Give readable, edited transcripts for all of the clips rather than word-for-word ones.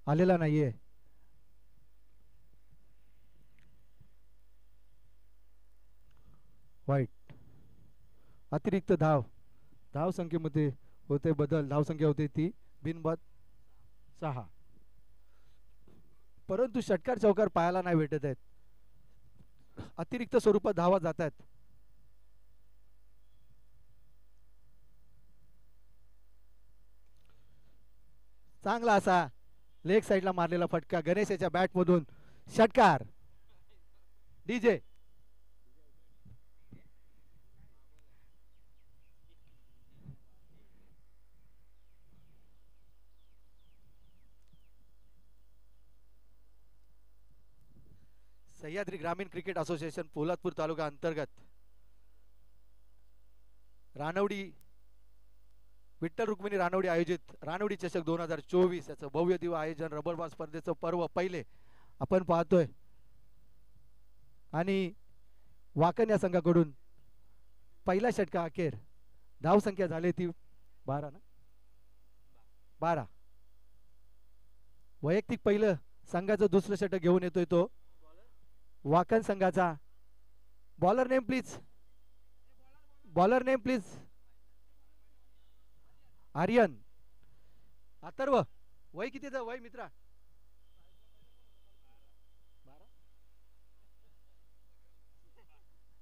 आलेला नाहीये. वाईट. अतिरिक्त धाव. धाव संख्येमध्ये होते बदल. धाव संख्या होते ती बिनबाद 6. परंतु षटकार चौकार पाहायला नाही भेटत आहेत. अतिरिक्त स्वरूपात धावा जात आहेत. चांगला असा लेग साईडला मारलेला फटका गणेशाच्या बॅट मधून. षटकार. डीजे. सह्याद्री ग्रामीण क्रिकेट असोसिएशन पोलादपूर तालुका अंतर्गत रानवडी विठ्ठल रुक्मिणी रानवडी आयोजित रानवडी चषक 2024 याचं भव्य दिव्य आयोजन रबर बॉल स्पर्धेचं पर्व पहिले आपण पाहतोय. आणि वाकण या संघाकडून पहिला षटका अखेर. धाव संख्या झाली ती 12 ना 12. वैयक्तिक पहिलं संघाचं दुसरं षटक घेऊन येतोय तो वाकण संघाचा. Bowler name please. Bowler name please. Aryan. Atharva. वय कितीचं वय मित्रा? 12.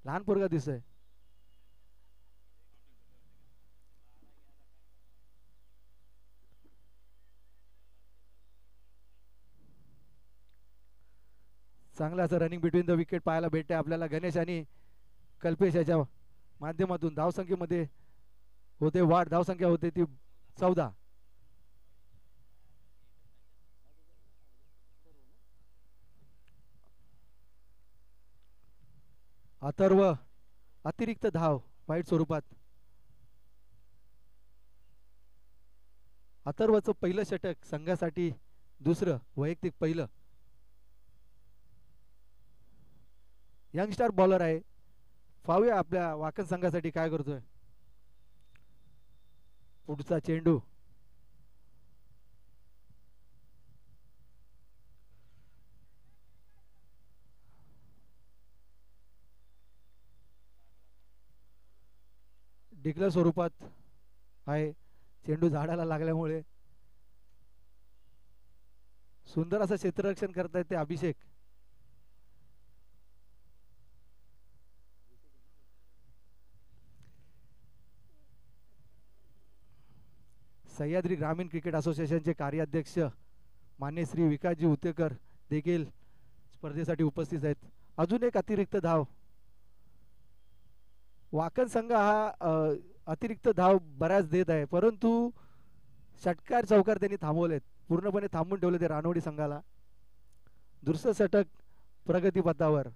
लहान पोरगा दिसतोय. चांगलं असं रनिंग बिटवीन द विकेट पाहायला भेटते आपल्याला गणेश आणि कल्पेश याच्या माध्यमातून. धावसंख्येमध्ये होते वाढ. धावसंख्या होते ती 14. अथर्व. अतिरिक्त धाव वाईट स्वरूपात. अथर्वचं पहिलं षटक संघासाठी दुसरं वैयक्तिक पहिलं. यंगस्टार बॉलर आहे. पाहूया आपल्या वाकण संघासाठी काय करतोय. पुढचा चेंडू. डिक्लेअर स्वरूपात आहे. चेंडू झाडाला लागल्यामुळे सुंदर असं क्षेत्ररक्षण करतायत ते अभिषेक. सह्याद्री ग्रामीण क्रिकेट असोसिएशनचे कार्याध्यक्ष मान्य श्री विकासजी उतेकर देखील स्पर्धेसाठी उपस्थित आहेत. अजून एक अतिरिक्त धाव. वाकण संघ हा अतिरिक्त धाव बऱ्याच देत आहे परंतु षटकार चौकार त्यांनी थांबवलेत. पूर्णपणे थांबून ठेवले ते रानवडी संघाला. दुसरं षटक प्रगतीपथावर.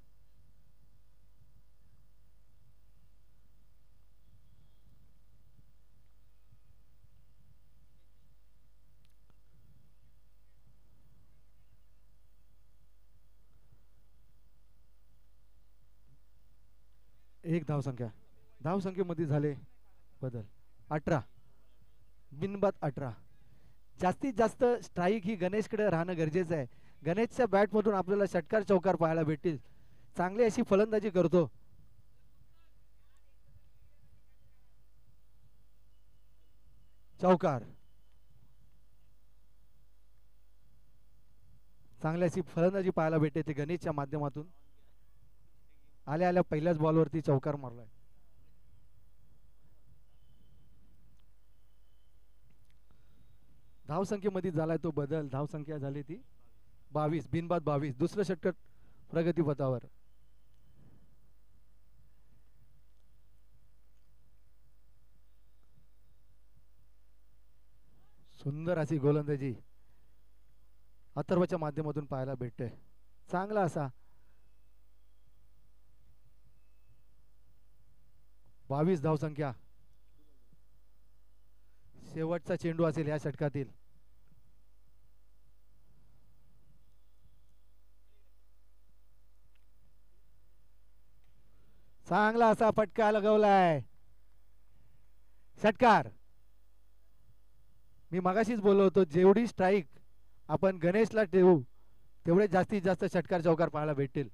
एक धावसंख्या. धावसंख्येमध्ये झाले बदल. 18. बिनबाद 18. जास्तीत जास्त स्ट्राईक ही गणेशकडे राहणं गरजेचं आहे. गणेशच्या बॅटमधून आपल्याला षटकार चौकार पाहायला भेटतील. चांगली अशी फलंदाजी करतो. चौकार. चांगली अशी फलंदाजी पाहायला भेटते ते गणेशच्या माध्यमातून. आल्या आल्या पहिल्याच बॉलवरती चौकार मारलाय. धावसंख्येमध्ये झालाय तो बदल. धावसंख्या झाली ती 22. बिनबाद 22. दुसरं षटक प्रगतीपथावर. सुंदर अशी गोलंदाजी अथर्वच्या माध्यमातून पाहायला भेटते. चांगला असा 22 धावसंख्या. शेवटचा चेंडू असेल या षटकातील. चांगला असा फटका लगवलाय. षटकार. मी मगाशीच बोललो होतो जेवढी स्ट्राईक आपण गणेशला ठेवू तेवढे जास्तीत जास्त षटकार चौकार पाहायला भेटतील.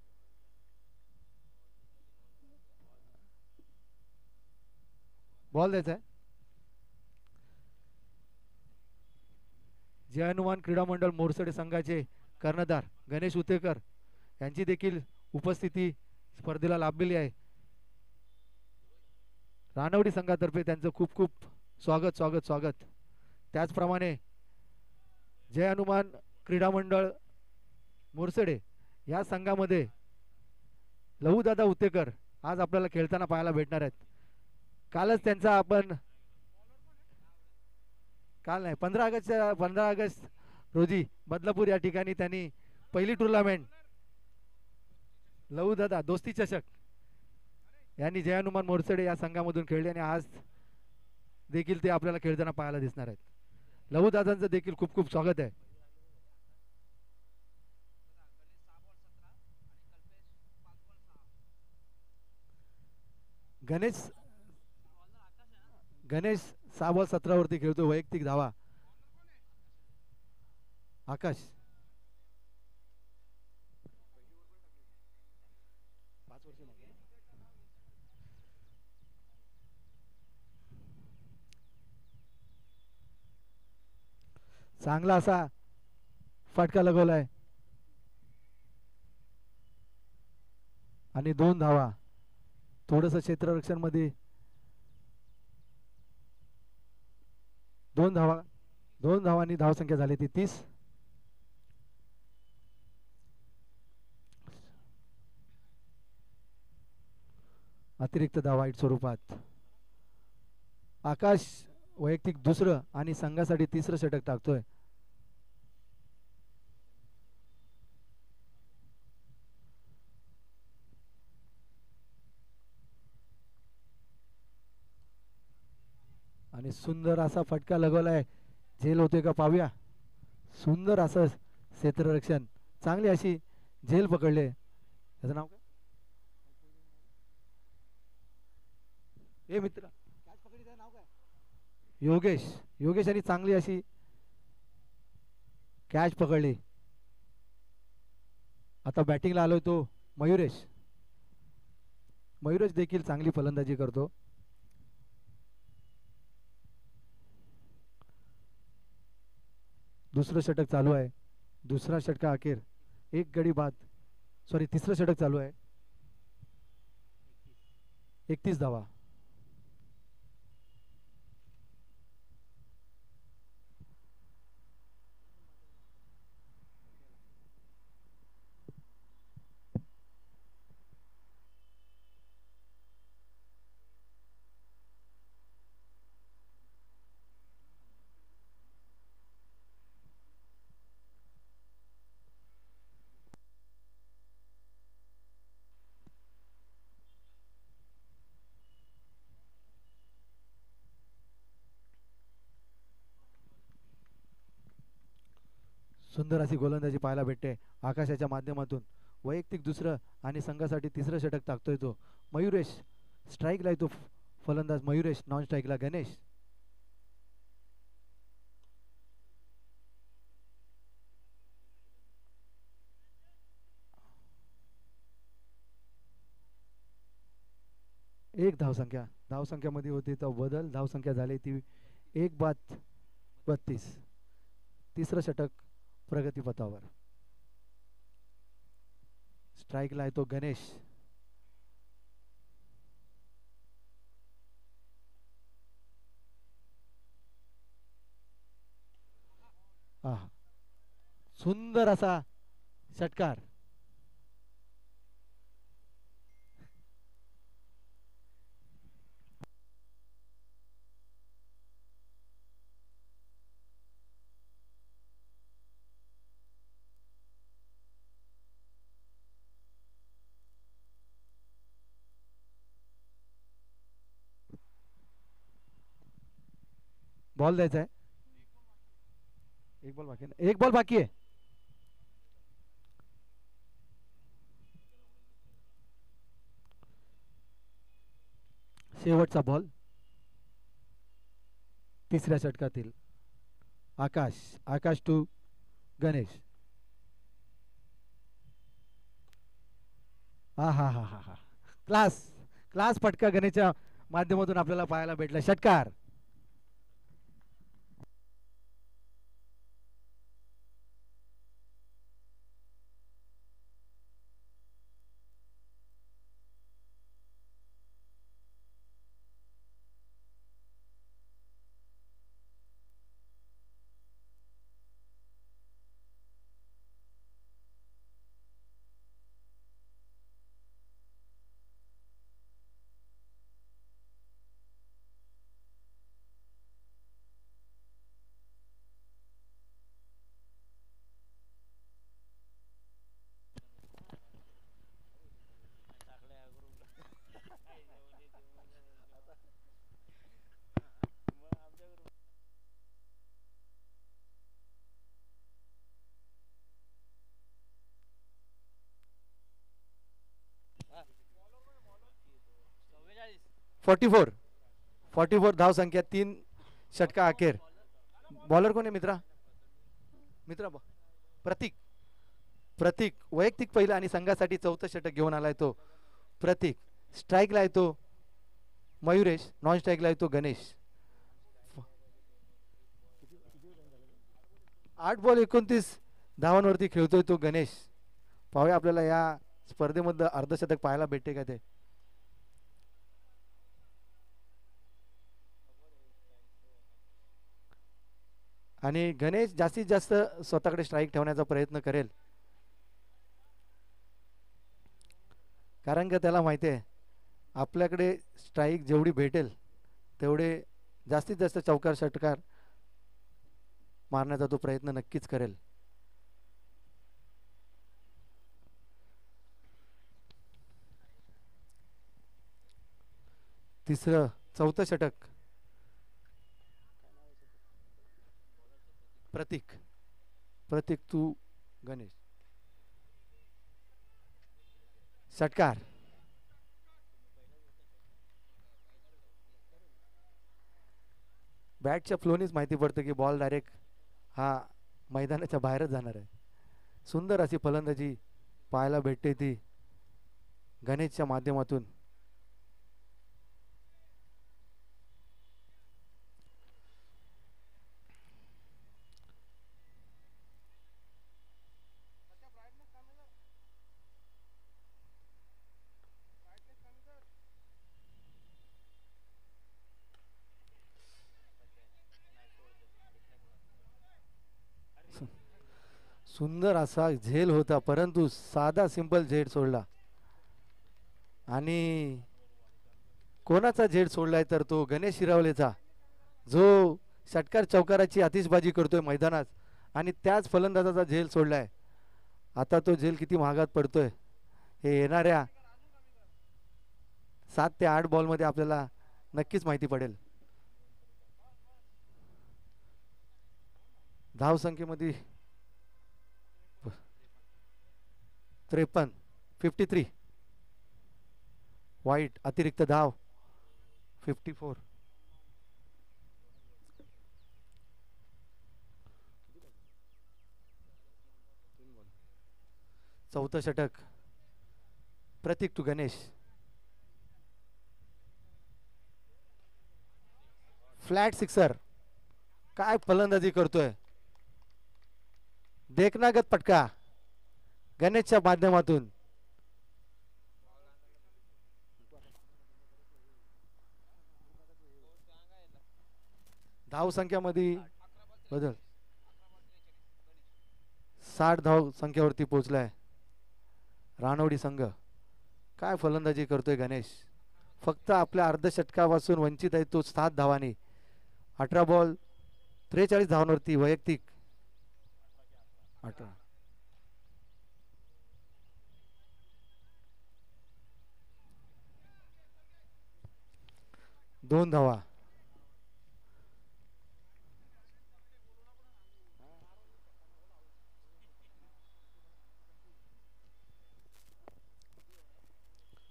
बॉल द्यायचा आहे. जय हनुमान क्रीडा मंडळ मोरसडे संघाचे कर्णधार गणेश उतेकर यांची देखील उपस्थिती स्पर्धेला लाभलेली आहे. रानवडी संघातर्फे त्यांचं खूप खूप स्वागत स्वागत स्वागत. त्याचप्रमाणे जय हनुमान क्रीडा मंडळ मोरसडे या संघामध्ये लहूदादा उतेकर आज आपल्याला खेळताना पाहायला भेटणार आहेत. कालच त्यांचा आपण काल नाही 15 ऑगस्ट रोजी बदलापूर या ठिकाणी त्यांनी पहिली टुर्नामेंट लहूदादा दोस्ती चषक यांनी जय हनुमान मोरसडे या संघामधून खेळले आणि आज देखील ते आपल्याला खेळताना पाहायला दिसणार आहेत. लहूदादांचं देखील खूप खूप स्वागत आहे. गणेश गणेश 6 बॉल 17 वरती खेळतो. वैयक्तिक धावा आकाश. चांगला असा फटका लगवलाय आणि 2 धावा. थोडस क्षेत्ररक्षण मध्ये 2 धावा. 2 धावांनी धावसंख्या झाली ती 30. अतिरिक्त धावा वाईट स्वरूपात. आकाश वैयक्तिक दुसरं आणि संघासाठी तिसरं षटक टाकतोय. आणि सुंदर असा फटका लगवलाय. झेल होते का पाहूया. सुंदर असं क्षेत्ररक्षण. चांगली अशी झेल पकडले. त्याचं नाव काय ए मित्र नाव काय. योगेश. योगेश यांनी चांगली अशी कॅच पकडली. आता बॅटिंगला आलोय तो मयुरेश. मयुरेश देखील चांगली फलंदाजी करतो. दुसरं षटक चालू आहे. दुसरा षटका अखेर 1 गडी बाद. सॉरी तिसरं षटक चालू आहे. 31 धावा. सुंदर अशी गोलंदाजी पाहायला भेटते आकाशाच्या माध्यमातून. वैयक्तिक दुसरं आणि संघासाठी तिसरं षटक टाकतोय तो मयुरेश. स्ट्राईकला येतो फलंदाज मयुरेश. नॉन स्ट्राईकला गणेश. एक धावसंख्या. धावसंख्यामध्ये होती तो बदल. धावसंख्या झाली ती 1 बाद 32. तिसरं षटक प्रगतीपथावर. स्ट्राईकला आहे तो गणेश. सुंदर असा षटकार. बॉल द्यायचा आहे. 1 बॉल बाकी आहे. 1 बॉल बाकी आहे. शेवटचा बॉल तिसऱ्या षटकातील. आकाश. आकाश टू गणेश. हा हा हा हा हा. क्लास क्लास फटका गणेशच्या माध्यमातून आपल्याला पाहायला भेटला. षटकार. फोर्टी फोर 44 धाव संख्या. 3 षटका अखेर. बॉलर कोण आहे मित्रा? मित्रा प्रतीक. प्रतीक वैयक्तिक पहिला आणि संघासाठी चौथं षटक घेऊन आलाय तो प्रतीक. स्ट्राईकला आहे तो मयुरेश. नॉन स्ट्राईकला आहे तो गणेश. 8 बॉल 29 धावांवरती खेळतोय तो गणेश. पाहूया आपल्याला या स्पर्धेमध्ये अर्धशतक पाहायला भेटते का ते. आणि गणेश जास्तीत जास्त स्वतःकडे स्ट्राईक ठेवण्याचा प्रयत्न करेल, कारण का त्याला माहिती आहे आपल्याकडे स्ट्राईक जेवढी भेटेल तेवढे जास्तीत जास्त चौकार षटकार मारण्याचा तो प्रयत्न नक्कीच करेल. तिसरं चौथं षटक. प्रतीक. प्रतीक तू गणेश. षटकार. बॅटच्या फ्लोनीच माहिती पडतं की बॉल डायरेक्ट हा मैदानाच्या बाहेरच जाणार आहे. सुंदर अशी फलंदाजी पाहायला भेटते ती गणेशच्या माध्यमातून. सुंदर असा झेल होता परंतु साधा सिंपल झेड सोडला. आणि कोणाचा झेड सोडलाय तर तो गणेश शिरावलेचा, जो षटकार चौकाराची आतिषबाजी करतोय मैदानात आणि त्याच फलंदाजाचा झेल सोडलाय. आता तो झेल किती महागात पडतोय हे येणाऱ्या 7 ते 8 बॉलमध्ये आपल्याला नक्कीच माहिती पडेल. धाव संख्येमध्ये 53 वाईट. अतिरिक्त धाव 54. चौथं षटक. Prateek to Ganesh. Flat sixer. काय फलंदाजी करतोय. देखनागत पटका गणेशच्या माध्यमातून. धाव संख्यामध्ये बदल. 60 धाव संख्येवरती पोहोचलाय रानवडी संघ. काय फलंदाजी करतोय गणेश. फक्त आपल्या अर्धशतकापासून वंचित आहे तो 7 धावांनी. 18 बॉल 43 धावांवरती वैयक्तिक. 18 2 धावा.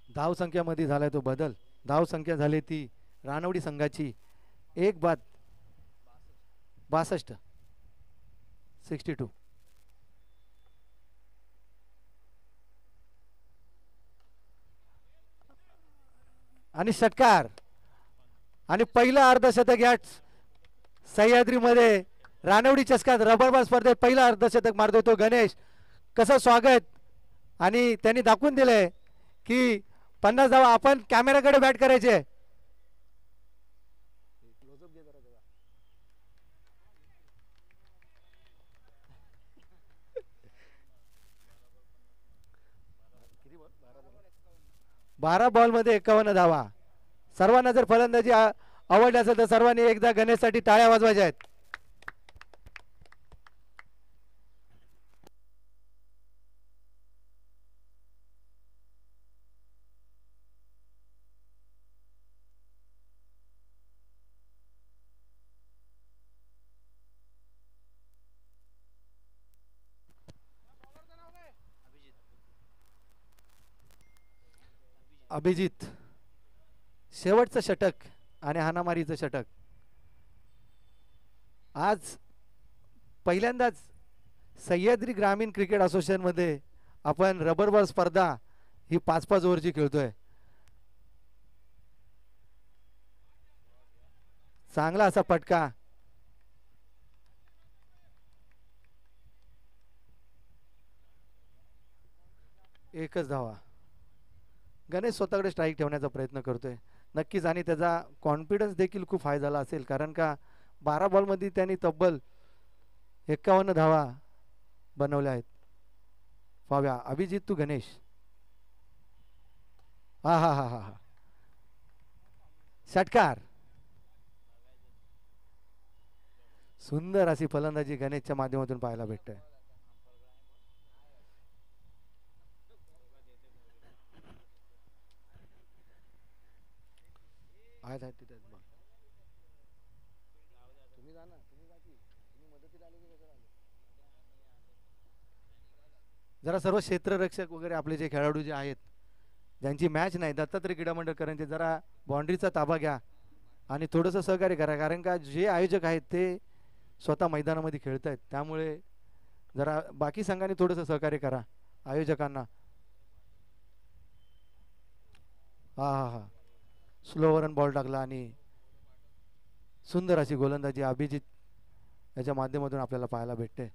धाव संख्यामध्ये झालाय तो बदल. धाव संख्या झाली ती रानवडी संघाची 1 बाद 62. आणि षटकार आणि पहिलं अर्धशतक या सह्याद्रीमध्ये रानवडी चषकात रबर बॉल स्पर्धेत पहिलं अर्धशतक मारतो तो गणेश. कसं स्वागत. आणि त्यांनी दाखवून दिलंय की 50 धावा आपण कॅमेराकडे बॅट करायचे. बारा बॉल मध्ये 51 धावा. सर्वांना जर फलंदाजी आवडली असेल तर सर्वांनी एकदा गणेशसाठी टाळ्या वाजवायच्या आहेत. अभिजित शेवटचं षटक आणि हाणामारीचं षटक. आज पहिल्यांदाच सह्याद्री ग्रामीण क्रिकेट असोसिएशन मध्ये आपण रबर बॉल स्पर्धा ही 5-5 ओव्हरची खेळतोय. चांगला असा फटका. एकच धावा. गणेश स्वतःकडे स्ट्राईक ठेवण्याचा प्रयत्न करतोय नक्कीच आणि त्याचा कॉन्फिडन्स देखील खूप हाय झाला असेल कारण का 12 बॉलमध्ये त्यांनी तब्बल 51 धावा बनवल्या आहेत. पाहूया अभिजित तू गणेश. हा हा हा हा हा षटकार. सुंदर अशी फलंदाजी गणेशच्या माध्यमातून पाहायला भेटते. जरा सर्व क्षेत्ररक्षक वगैरे आपले जे खेळाडू जे आहेत ज्यांची मॅच नाही दत्तात्रय क्रीडा मंडळकरांचे जरा बाउंड्रीचा ताबा घ्या आणि थोडंसं सहकार्य करा कारण का जे आयोजक आहेत ते स्वतः मैदानामध्ये खेळत आहेत त्यामुळे जरा बाकी संघाने थोडंसं सहकार्य करा आयोजकांना. हा हा हा स्लोवर रन बॉल टाकला आणि सुंदर अशी गोलंदाजी अभिजित याच्या माध्यमातून आपल्याला पाहायला भेटते.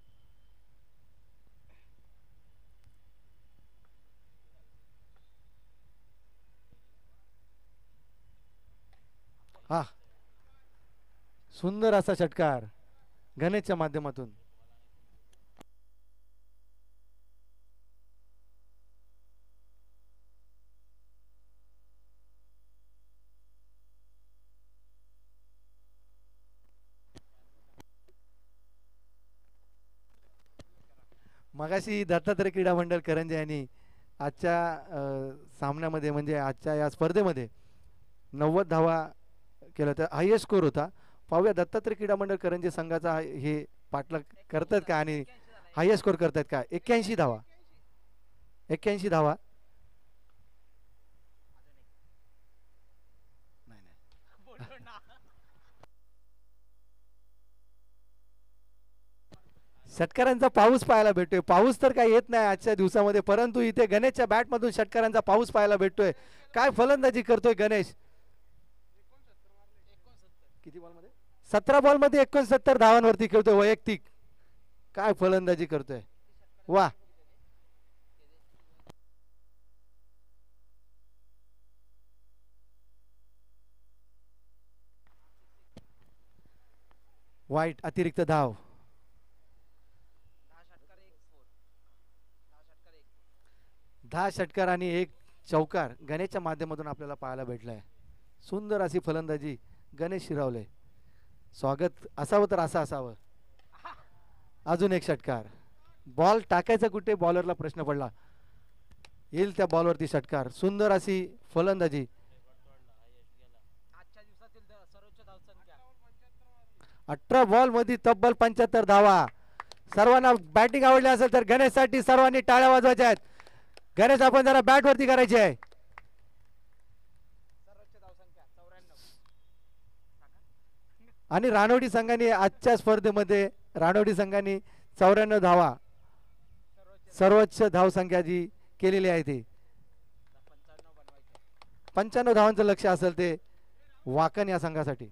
हा सुंदर असा षटकार गणेशच्या माध्यमातून. मगाशी दत्तात्रय क्रीडा मंडळ करंजे यांनी आजच्या सामन्यामध्ये म्हणजे आजच्या या स्पर्धेमध्ये 90 धावा केलं तर हायएस्ट स्कोर होता. पाहूया दत्तात्रय क्रीडा मंडळ करंजे संघाचा हे पाठलाग करतात का आणि हायएस्ट स्कोर करतात का. 81 धावा. 81 धावा. षटकारांचा पाऊस पाहायला भेटतोय. पाऊस तर काही येत नाही आजच्या दिवसामध्ये परंतु इथे गणेशच्या बॅट मधून षटकारांचा पाऊस पाहायला भेटतोय. काय फलंदाजी करतोय गणेश. किती बॉल मध्ये 17 बॉल मध्ये 69 धावांवरती खेळतोय वैयक्तिक. काय फलंदाजी करतोय. वा वाईट अतिरिक्त धाव. 10 षटकार आणि 1 चौकार गणेशच्या माध्यमातून आपल्याला पाहायला भेटलाय. सुंदर अशी फलंदाजी गणेश शिरावले. स्वागत असावं तर असं असावं. अजून एक षटकार. बॉल टाकायचा कुठे बॉलरला प्रश्न पडला. येईल त्या बॉलवरती षटकार. सुंदर अशी फलंदाजी. 18 बॉल मध्ये तब्बल 75 धावा. सर्वांना बॅटिंग आवडली असेल तर गणेशसाठी सर्वांनी टाळ्या वाजवायच्या आहेत. गणेश आपण जरा बॅट वरती करायची आहे. आणि रानवडी संघाने आजच्या स्पर्धेमध्ये रानवडी संघाने 94 धावा सर्वोच्च धाव संख्या जी केलेली आहे ती 95 धावांचं लक्ष असेल ते वाकण या संघासाठी.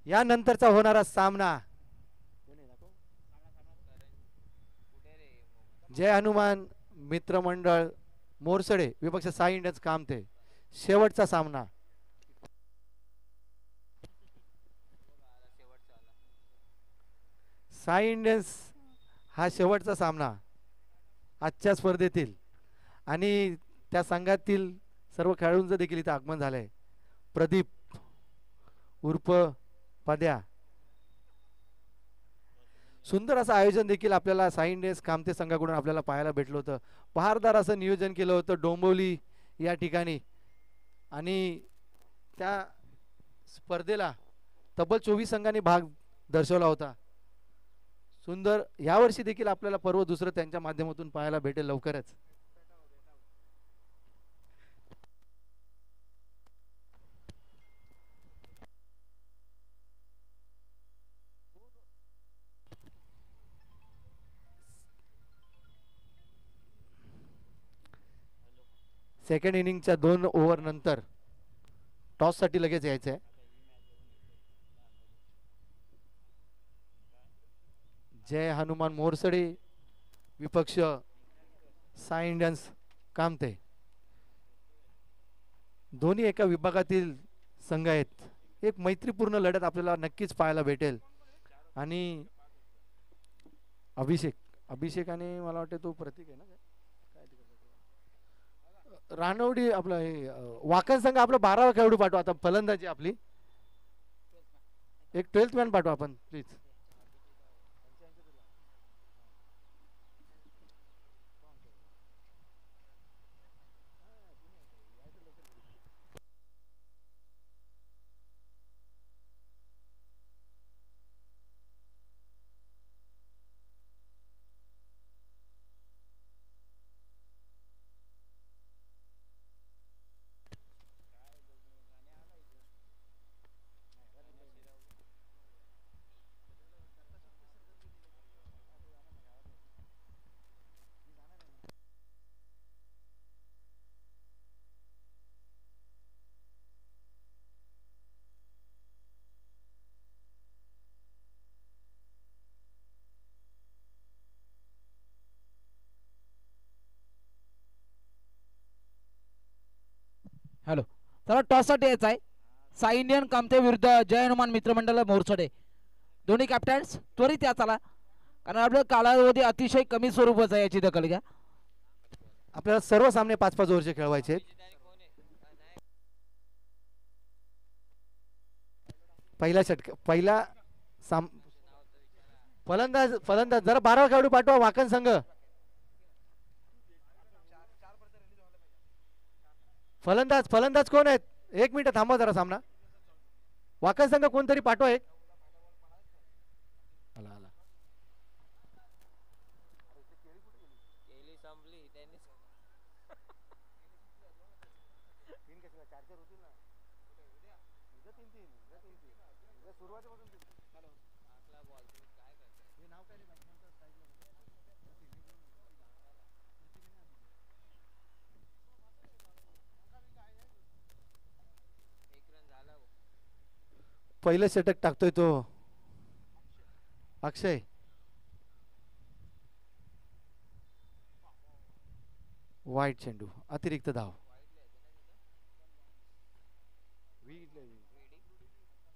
यानंतरचा होणारा सामना जय हनुमान मित्रमंडळ मोरसडे विपक्ष साई इंडियन्स कामते. शेवटचा सामना साई इंडियन्स हा शेवटचा सामना आजच्या स्पर्धेतील आणि त्या संघातील सर्व खेळाडूंचं देखील इथे आगमन झालंय. प्रदीप उर्फ पद्या. सुंदर असं आयोजन देखील आपल्याला साई इंडियन्स कामते संघाकडून आपल्याला पाहायला भेटलं होतं. बहारदार असं नियोजन केलं होतं डोंबिवली या ठिकाणी आणि त्या स्पर्धेला तब्बल 24 संघांनी भाग दर्शवला होता. सुंदर यावर्षी देखील आपल्याला पर्व दुसरं त्यांच्या माध्यमातून पाहायला भेटेल लवकरच. सेकंड इनिंगच्या 2 ओव्हर नंतर टॉस साठी लगेच यायचं आहे. जय हनुमान मोरसडे विपक्ष साई इंडियन्स कामते. दोन्ही एका विभागातील संघ आहेत. एक मैत्रीपूर्ण लढत आपल्याला नक्कीच पाहायला भेटेल. आणि अभिषेक आणि मला वाटतं तो प्रतीक आहे ना रानवडी आपला हे वाकण संघ आपला 12वा खेळाडू पाठवा. आता फलंदाजी आपली एक 12th मॅन पाठवा आपण प्लीज. हॅलो चला टॉस साठी यायचं आहे. साई इंडियन कामते विरुद्ध जय हनुमान मित्रमंडळ मोरसडे. दोन्ही कॅप्टन्स त्वरित या चला कारण आपलं कालावधी अतिशय कमी स्वरूपाचा आहे. याची दखल घ्या. आपल्याला सर्व सामने 5-5 ओव्हरचे खेळवायचे. पहिला फलंदाज जरा 12वा खेळाडू पाठवा वाकण संघ. फलंदाज कोण आहेत? 1 मिनिट थांबा जरा सामना. वाकण संघ कोणतरी पाठवा एक. पहिलं षटक टाकतोय तो अक्षय. वाईट चेंडू, अतिरिक्त धाव.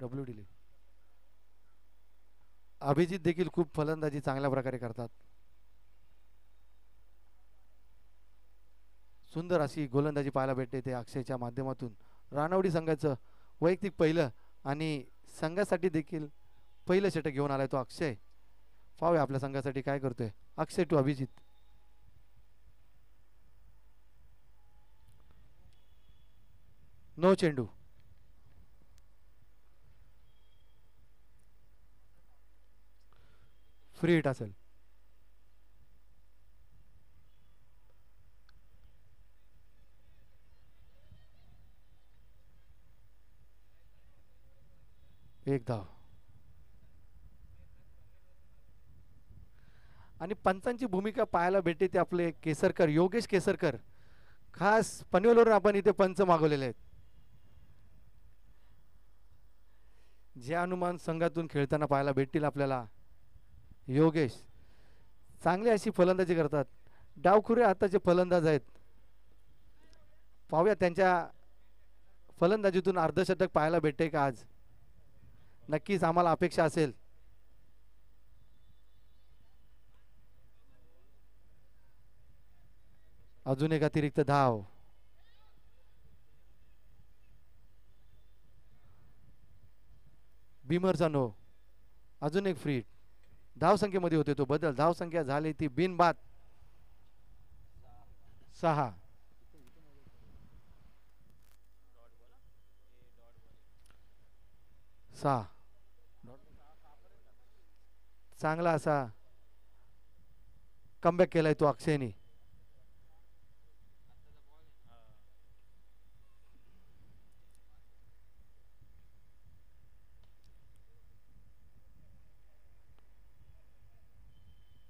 डब्ल्यू दिली. अभिजित देखील खूप फलंदाजी चांगल्या प्रकारे करतात. सुंदर अशी गोलंदाजी पाहायला भेटते ते अक्षयच्या माध्यमातून. रानवडी संघाचं वैयक्तिक पहिलं आणि संघासाठी देखील पहिलं षटक घेऊन आलाय तो अक्षय. पाहूया आपल्या संघासाठी काय करतोय अक्षय टू अभिजित. नो चेंडू. फ्री हिट असेल. एक धाव. आणि पंचांची भूमिका पाहायला भेटते ते आपले केसरकर, योगेश केसरकर. खास पनवेलवरून आपण इथे पंच मागवलेले आहेत. जे अनुमान संघातून खेळताना पाहायला भेटतील आपल्याला. योगेश चांगली अशी फलंदाजी करतात. डावखुरे आताचे फलंदाज आहेत. पाहूया त्यांच्या फलंदाजीतून अर्धशतक पाहायला भेटते का आज. नक्कीच आम्हाला अपेक्षा असेल. अजून एक अतिरिक्त धाव. बिमरचा नो. अजून एक फ्री. धाव संख्येमध्ये होते तो बदल. धाव संख्या झाली ती बिनबाद 6. चांगला असा कमबॅक केलाय तो अक्षयने.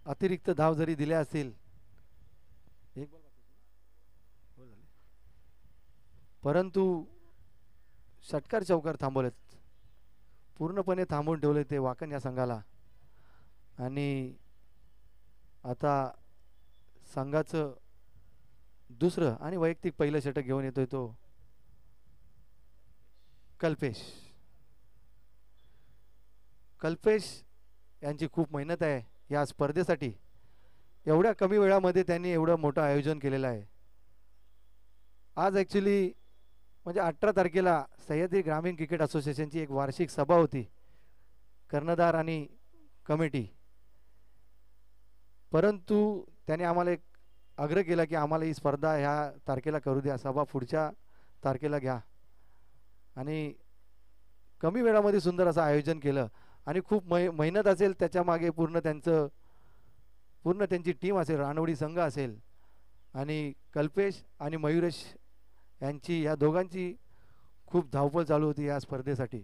अतिरिक्त धाव जरी दिल्या असतील परंतु षटकार चौकार थांबवलेत. पूर्णपणे थांबवून ठेवले ते वाकण या संघाला. आणि आता संघाचं दुसरं आणि वैयक्तिक पहिलं षटक घेऊन येतोय तो कल्पेश. कल्पेश यांची खूप मेहनत आहे या स्पर्धेसाठी. एवढ्या कमी वेळामध्ये त्यांनी एवढं मोठं आयोजन केलेलं आहे. आज ॲक्च्युली म्हणजे 18 तारखेला सह्याद्री ग्रामीण क्रिकेट असोसिएशनची एक वार्षिक सभा होती. कर्णधार आणि कमिटी. परंतु त्याने आम्हाला एक आग्रह केला की आम्हाला ही स्पर्धा ह्या तारखेला करू द्या, सभा पुढच्या तारखेला घ्या. आणि कमी वेळामध्ये सुंदर असं आयोजन केलं. आणि खूप मेहनत असेल त्याच्या मागे. पूर्ण त्यांची टीम असेल, रानवडी संघ असेल. आणि कल्पेश आणि मयुरेश यांची, या दोघांची खूप धावपळ चालू होती या स्पर्धेसाठी.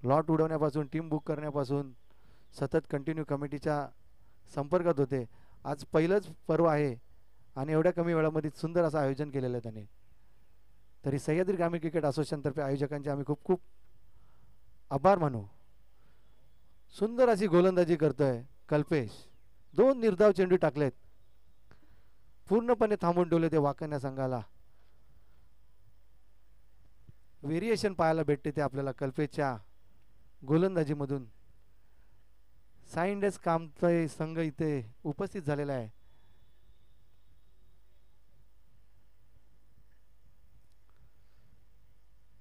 लॉट उडवण्यापासून टीम बुक करण्यापासून सतत कंटिन्यू कमिटीच्या संपर्कात होते. आज पहिलंच पर्व आहे आणि एवढ्या कमी वेळामध्ये सुंदर असं आयोजन केलेलं आहे त्याने. तरी सह्याद्री ग्रामीण क्रिकेट असोसिएशनतर्फे आयोजकांचे आम्ही खूप खूप आभार मानू. सुंदर अशी गोलंदाजी करतोय कल्पेश. 2 निर्धाव चेंडू टाकलेत. पूर्णपणे थांबून ठेवले ते वाकण संघाला. व्हेरिएशन पाहायला भेटते ते आपल्याला कल्पेशच्या गोलंदाजीमधून. साइंडेस कामते संघ इथे उपस्थित झालेला आहे.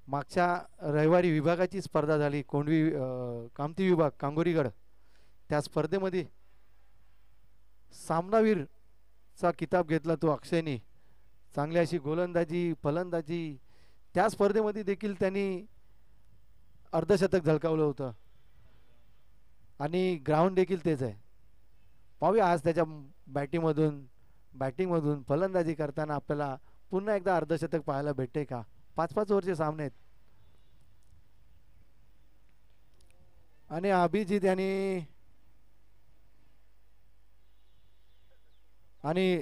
मागच्या रविवारी विभागाची स्पर्धा झाली कोंडवी कामती विभाग कांगोरीगड. त्या स्पर्धेमध्ये सामनावीरचा किताब घेतला तो अक्षयने. चांगली अशी गोलंदाजी, फलंदाजी. त्या स्पर्धेमध्ये देखील त्यांनी अर्धशतक झळकावलं होतं. आणि ग्राउंड देखील तेच आहे. पाहूया आज त्याच्या बॅटिंगमधून फलंदाजी करताना आपल्याला पुन्हा एकदा अर्धशतक पाहायला भेटते का. 5-5 ओव्हरचे सामने आहेत. आणि अभिजित आणि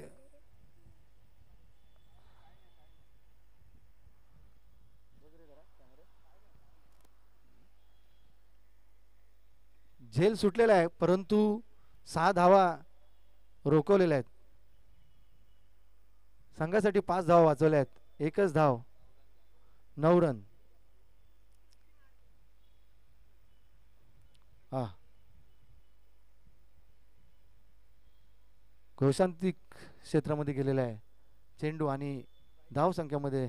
झेल सुटलेला आहे, परंतु 6 धावा रोखवलेल्या आहेत. संघासाठी 5 धावा वाचवल्या आहेत. एकच धाव, 9 रन. घोषांतिक क्षेत्रामध्ये गेलेला आहे चेंडू आणि धाव संख्यामध्ये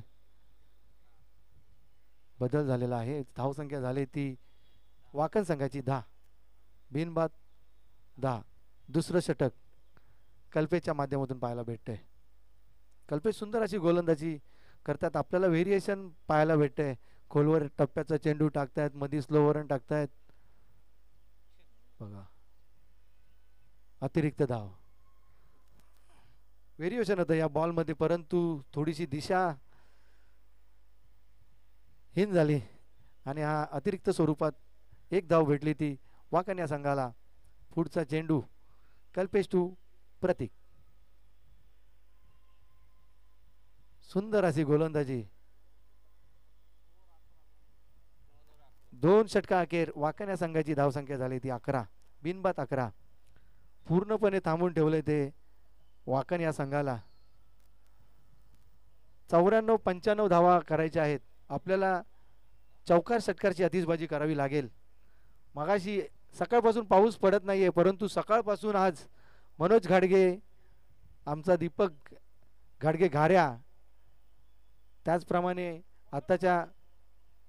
बदल झालेला आहे. धाव संख्या झाली ती वाकण संघाची 10, बिनबाद 10. दुसरं षटक कल्पेशच्या माध्यमातून पाहायला भेटते. कल्पेश सुंदर अशी गोलंदाजी करतात. आपल्याला व्हेरिएशन पाहायला भेटते. खोलवर टप्प्याचा चेंडू टाकतायत, मध्ये स्लोवर टाकतायत. बघा, अतिरिक्त धाव. व्हेरिएशन होतं या बॉलमध्ये, परंतु थोडीशी दिशा हीन झाली आणि हा अतिरिक्त स्वरूपात एक धाव भेटली ती वाकण या संघाला. पुढचा चेंडू कल्पेश टू प्रतीक. सुंदर अशी गोलंदाजी. 2 षटका अखेर वाकण या संघाची धावसंख्या झाली ती 11, बिनबाद 11. पूर्णपणे थांबून ठेवले ते वाकण या संघाला. 94-95 धावा करायच्या आहेत. आपल्याला चौकार षटकारची आतिषबाजी करावी लागेल. मगाशी सकाळपासून पाऊस पडत नाहीये, परंतु सकाळपासून आज मनोज घाडगे, आमचा दीपक घाडगे घाऱ्या, त्याचप्रमाणे आताच्या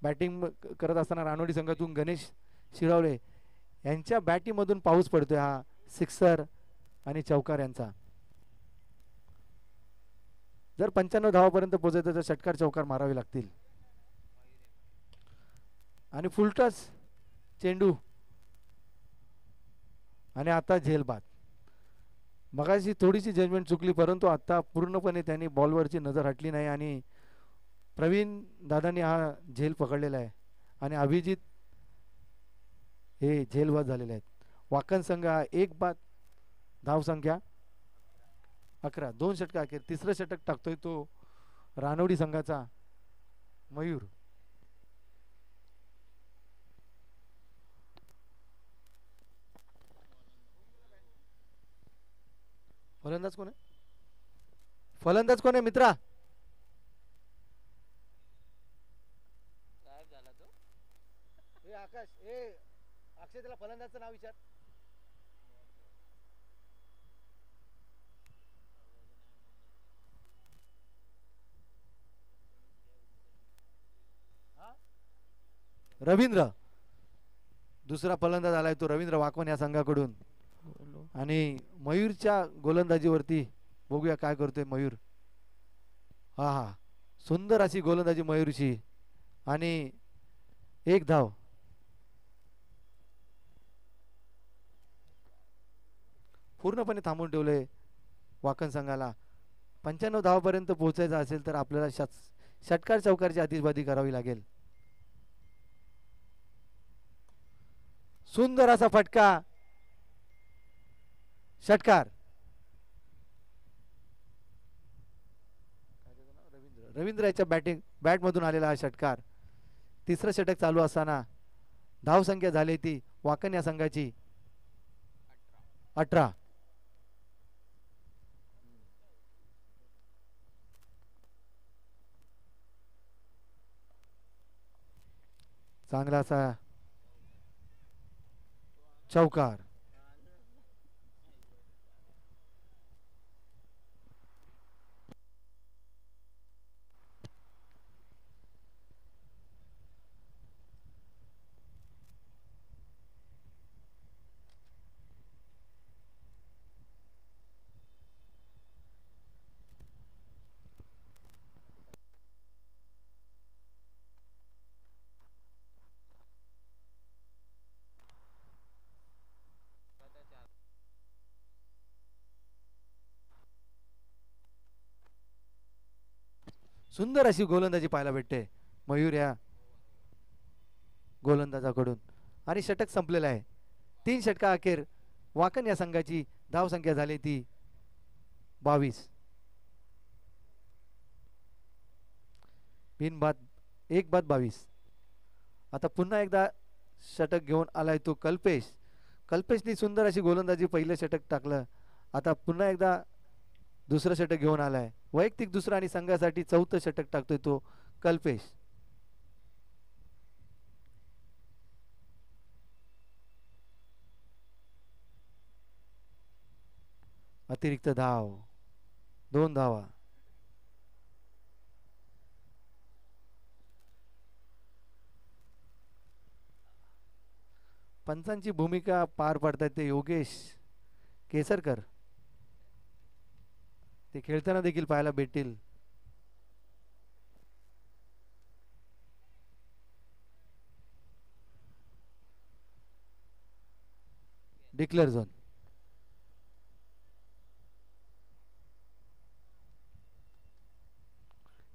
बॅटिंग करत असताना रानोडी संघातून गणेश शिरावळे यांच्या बॅटिंगमधून पाऊस पडतोय. हा सिक्सर आणि चौकार यांचा. जर 95 धावापर्यंत पोहोचायचं तर षटकार चौकार मारावे लागतील. आणि फुलटॉस चेंडू आणि आता झेलबाद. मगाशी थोडीशी जजमेंट चुकली, परंतु आता पूर्णपणे त्यांनी बॉलवरची नजर हटली नाही आणि प्रवीण दादांनी हा झेल पकडलेला आहे आणि अभिजित हे झेलबाद झालेले आहेत. वाकण संघ एक बाद, धाव संख्या 11. 2 षटका अखेर. तिसरं षटक टाकतोय तो रानोडी संघाचा मयूर. फलंदाज कोण आहे? फलंदाज कोण आहे मित्रा? आकाश, अक्षय, त्याला फलंदाजचं नाव विचार. रवींद्र. दुसरा फलंदाज आलाय तो रवींद्र वाकवन या संघाकडून. आणि मयूरच्या गोलंदाजीवरती बघूया काय करतोय मयूर. हा, सुंदर अशी गोलंदाजी मयूरची आणि एक धाव. पूर्णपणे थांबून ठेवले वाकण संघाला. 95 धावापर्यंत पोहोचायचं असेल तर आपल्याला षटकार चौकारची आतिषबाजी करावी लागेल. सुंदर असा फटका, षटकार. रवींद्र याच्या बॅट मधून आलेला हा षटकार. तिसरं षटक चालू असताना धाव संख्या झाली ती वाकण या संघाची 18. चांगला असा चौकार. सुंदर अशी गोलंदाजी पाहायला भेटते मयूर या गोलंदाजाकडून आणि षटक संपलेलं आहे. 3 षटका अखेर वाकण या संघाची धाव संख्या झाली ती 22. बिनबाद 1 बाद 22. आता पुन्हा एकदा षटक घेऊन आलाय तो कल्पेश. कल्पेशनी सुंदर अशी गोलंदाजी पहिलं षटक टाकलं. आता पुन्हा एकदा दुसरं षटक घेऊन आलाय. वैयक्तिक दुसरं आणि संघासाठी चौथं षटक टाकतोय तो कल्पेश. अतिरिक्त धाव, 2 धावा. पंचांची भूमिका पार पाडतात ते योगेश केसरकर. ते खेळताना देखील पाहायला भेटतील. Declare zone.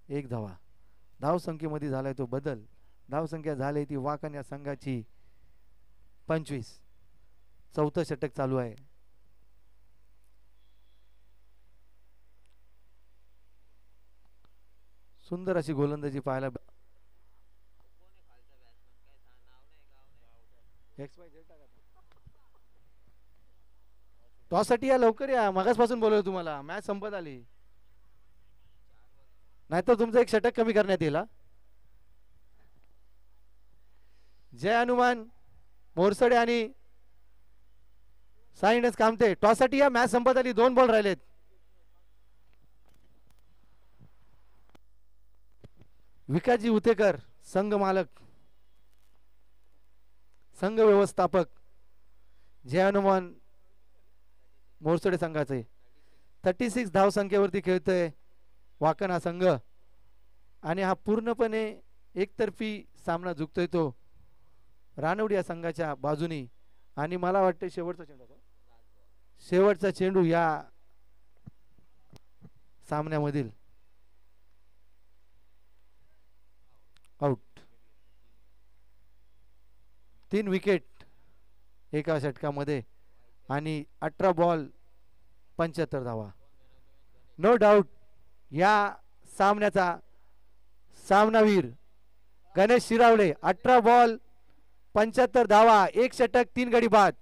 एक धावा. धाव संख्येमध्ये झालाय तो बदल. धाव संख्या झाली ती वाकण या संघाची 25. चौथं षटक चालू आहे. सुंदर अशी गोलंदाजी पाहायला टॉस साठी या लवकर या. मागासपासून बोलवलं तुम्हाला. मॅच संपत आली. नाहीतर तुमचं एक षटक कमी करण्यात येईल. जय हनुमान मोरसडे आणि साईनस कामते टॉस साठी या. मॅच संपत आली. 2 बॉल राहिलेत. विकासजी उतेकर संघ मालक, संघ व्यवस्थापक जय हनुमान मोरसडे संघाचे 36 धाव संख्येवरती खेळतोय वाकण हा संघ. आणि हा पूर्णपणे एकतर्फी सामना झुकतोय तो रानवडी या संघाच्या बाजूनी. आणि मला वाटतं शेवटचा चेंडू या सामन्यामधील. आउट. 3 विकेट एका षटकामध्ये आणि 18 बॉल 75 धावा. नो डाऊट या सामन्याचा सामनावीर गणेश शिरावळे. 18 बॉल 75 धावा, 1 षटक 3 गडी बाद.